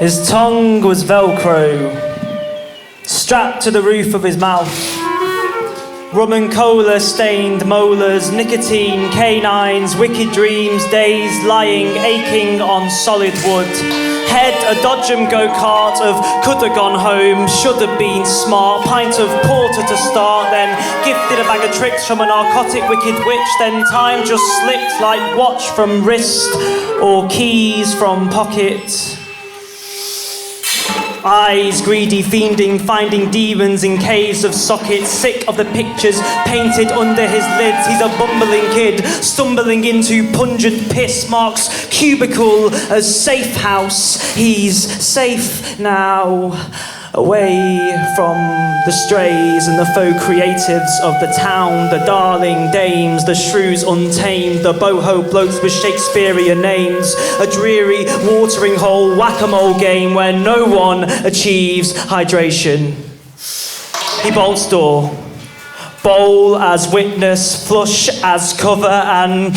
His tongue was Velcro, strapped to the roof of his mouth. Rum and cola stained molars, nicotine, canines, wicked dreams, days lying, aching on solid wood. Head a Dodgem go-kart of coulda gone home, shoulda been smart, pint of porter to start, then gifted a bag of tricks from a narcotic wicked witch, then time just slipped like watch from wrist or keys from pocket. Eyes greedy, fiending, finding demons in caves of sockets, sick of the pictures painted under his lids. He's a bumbling kid, stumbling into pungent piss marks, cubicle as safe house. He's safe now, away from the strays and the faux creatives of the town, the darling dames, the shrews untamed, the boho blokes with Shakespearean names, a dreary watering hole whack-a-mole game where no one achieves hydration. He bolts door, bowl as witness, flush as cover, and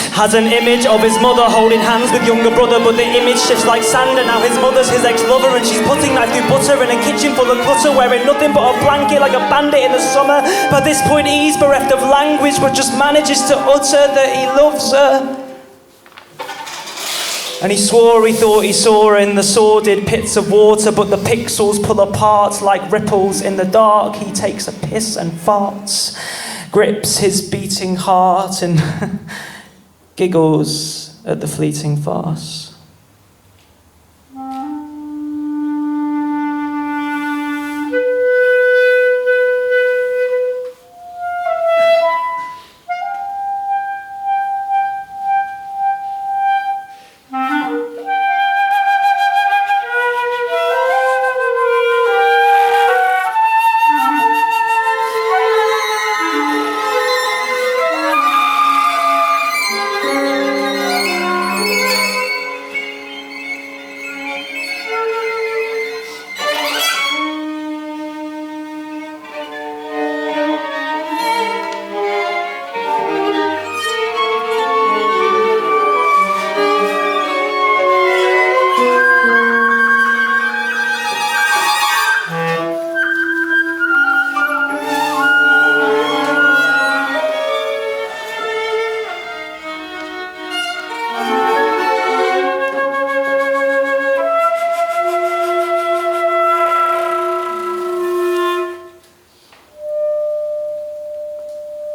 has an image of his mother holding hands with younger brother, but the image shifts like sand, and now his mother's his ex-lover, and she's putting knife through butter in a kitchen full of clutter, wearing nothing but a blanket like a bandit in the summer. By this point he's bereft of language, but just manages to utter that he loves her. And he swore he thought he saw her in the sordid pits of water, but the pixels pull apart like ripples in the dark. He takes a piss and farts, grips his beating heart, and giggles at the fleeting farce.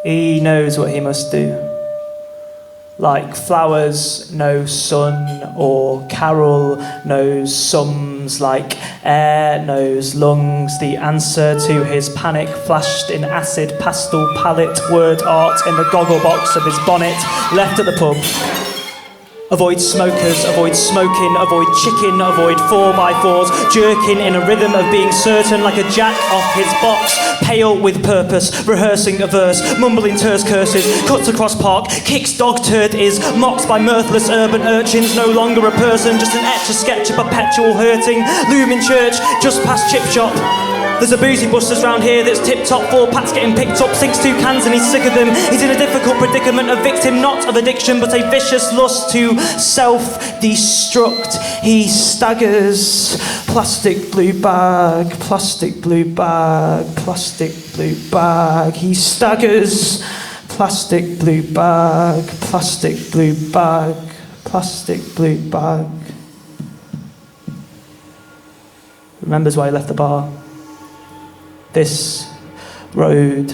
He knows what he must do. Like flowers know sun, or carol knows sums, like air knows lungs. The answer to his panic flashed in acid pastel palette word art in the goggle box of his bonnet, left at the pub. Avoid smokers, avoid smoking, avoid chicken, avoid 4x4s, jerking in a rhythm of being certain like a jack off his box, pale with purpose, rehearsing a verse, mumbling terse curses, cuts across park, kicks dog turd is, mocked by mirthless urban urchins, no longer a person, just an etch-a-sketch of perpetual hurting, looming church, just past chip shop. There's a boozy busters round here that's tip-top, 4 packs getting picked up, sinks 2 cans and he's sick of them. He's in a difficult predicament, a victim not of addiction, but a vicious lust to self-destruct. He staggers, plastic blue bag, plastic blue bag, plastic blue bag. He staggers, plastic blue bag, plastic blue bag, plastic blue bag. Remembers why he left the bar. This road,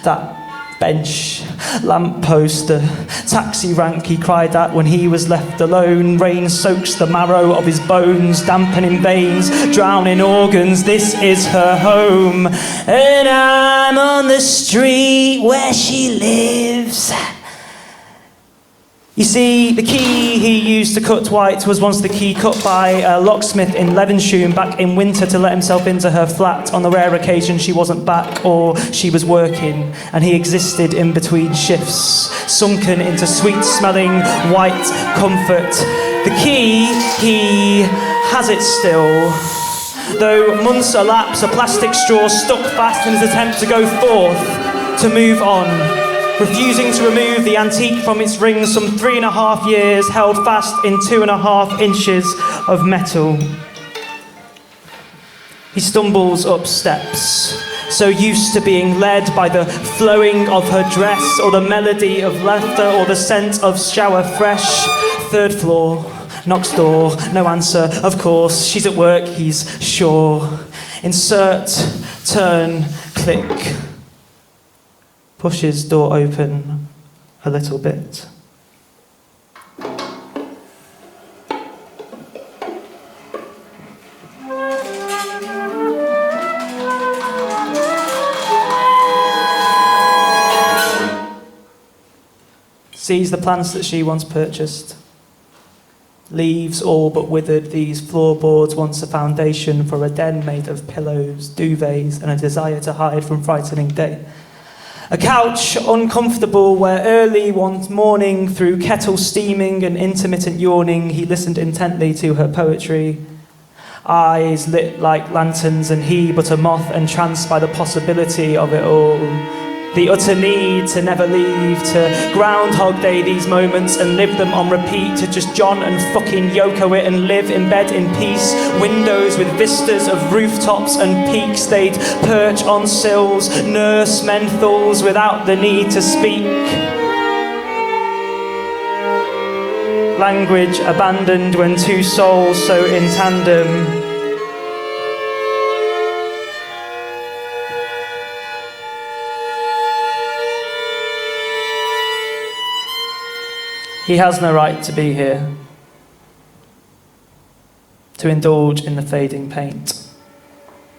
that bench, lamppost, the taxi rank he cried at when he was left alone. Rain soaks the marrow of his bones, dampening veins, drowning organs. This is her home, and I'm on the street where she lives. You see, the key he used to cut white was once the key cut by a locksmith in Levenshulme back in winter to let himself into her flat on the rare occasion she wasn't back or she was working, and he existed in between shifts, sunken into sweet-smelling white comfort. The key, he has it still. Though months elapse, a plastic straw stuck fast in his attempt to go forth, to move on. Refusing to remove the antique from its rings, some 3.5 years held fast in 2.5 inches of metal. He stumbles up steps, so used to being led by the flowing of her dress, or the melody of laughter, or the scent of shower fresh. Third floor, knocks door, no answer, of course, she's at work, he's sure. Insert, turn, click. Pushes door open a little bit. Sees the plants that she once purchased. Leaves all but withered these floorboards, once a foundation for a den made of pillows, duvets, and a desire to hide from frightening day. A couch, uncomfortable, where early one morning, through kettle steaming and intermittent yawning, he listened intently to her poetry. Eyes lit like lanterns, and he but a moth entranced by the possibility of it all. The utter need to never leave, to Groundhog Day these moments and live them on repeat, to just John and fucking Yoko it and live in bed in peace. Windows with vistas of rooftops and peaks, they'd perch on sills, nurse menthols without the need to speak. Language abandoned when two souls so in tandem. He has no right to be here, to indulge in the fading paint,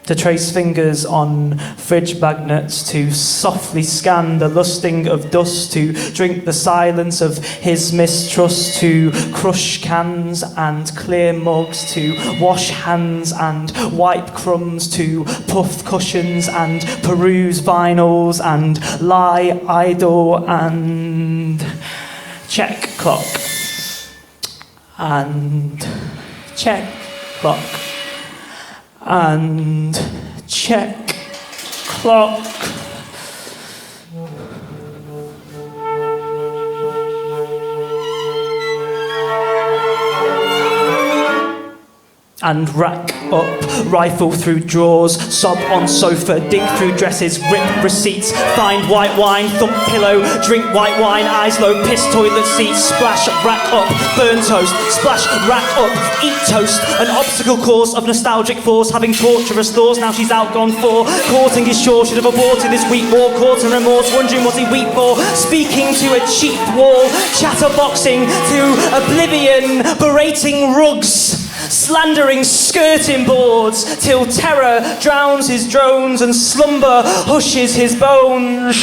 to trace fingers on fridge magnets, to softly scan the lusting of dust, to drink the silence of his mistrust, to crush cans and clear mugs, to wash hands and wipe crumbs, to puff cushions and peruse vinyls and lie idle and check clock and check clock and check clock. And rack up, rifle through drawers, sob on sofa, dig through dresses, rip receipts, find white wine, thump pillow, drink white wine, eyes low, piss toilet seat, splash, rack up, burn toast, splash, rack up, eat toast, an obstacle course of nostalgic force, having torturous thoughts, now she's outgone for, courting his shore, should have aborted this weak war, caught in remorse, wondering what he weep for, speaking to a cheap wall, chatterboxing to oblivion, berating rugs, slandering skirting boards, till terror drowns his drones and slumber hushes his bones.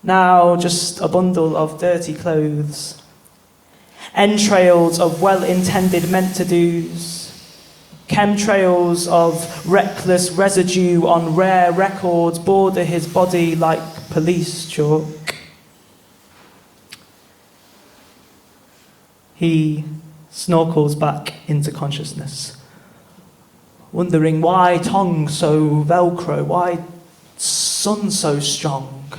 Now just a bundle of dirty clothes, entrails of well-intended meant-to-dos, chemtrails of reckless residue on rare records border his body like police chalk. He snorkels back into consciousness, wondering why tongue so velcro, why sun so strong.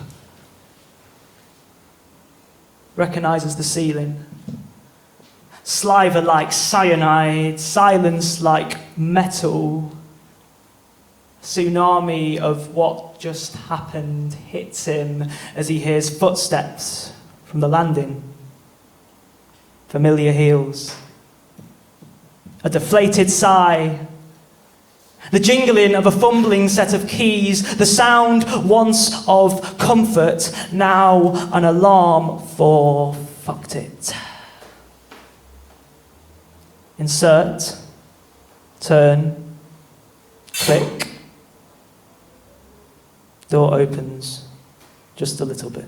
Recognises the ceiling. Saliva like cyanide, silence like metal. Tsunami of what just happened hits him as he hears footsteps from the landing. Familiar heels. A deflated sigh. The jingling of a fumbling set of keys. The sound once of comfort, now an alarm for fucked it. Insert, turn, click. Door opens just a little bit.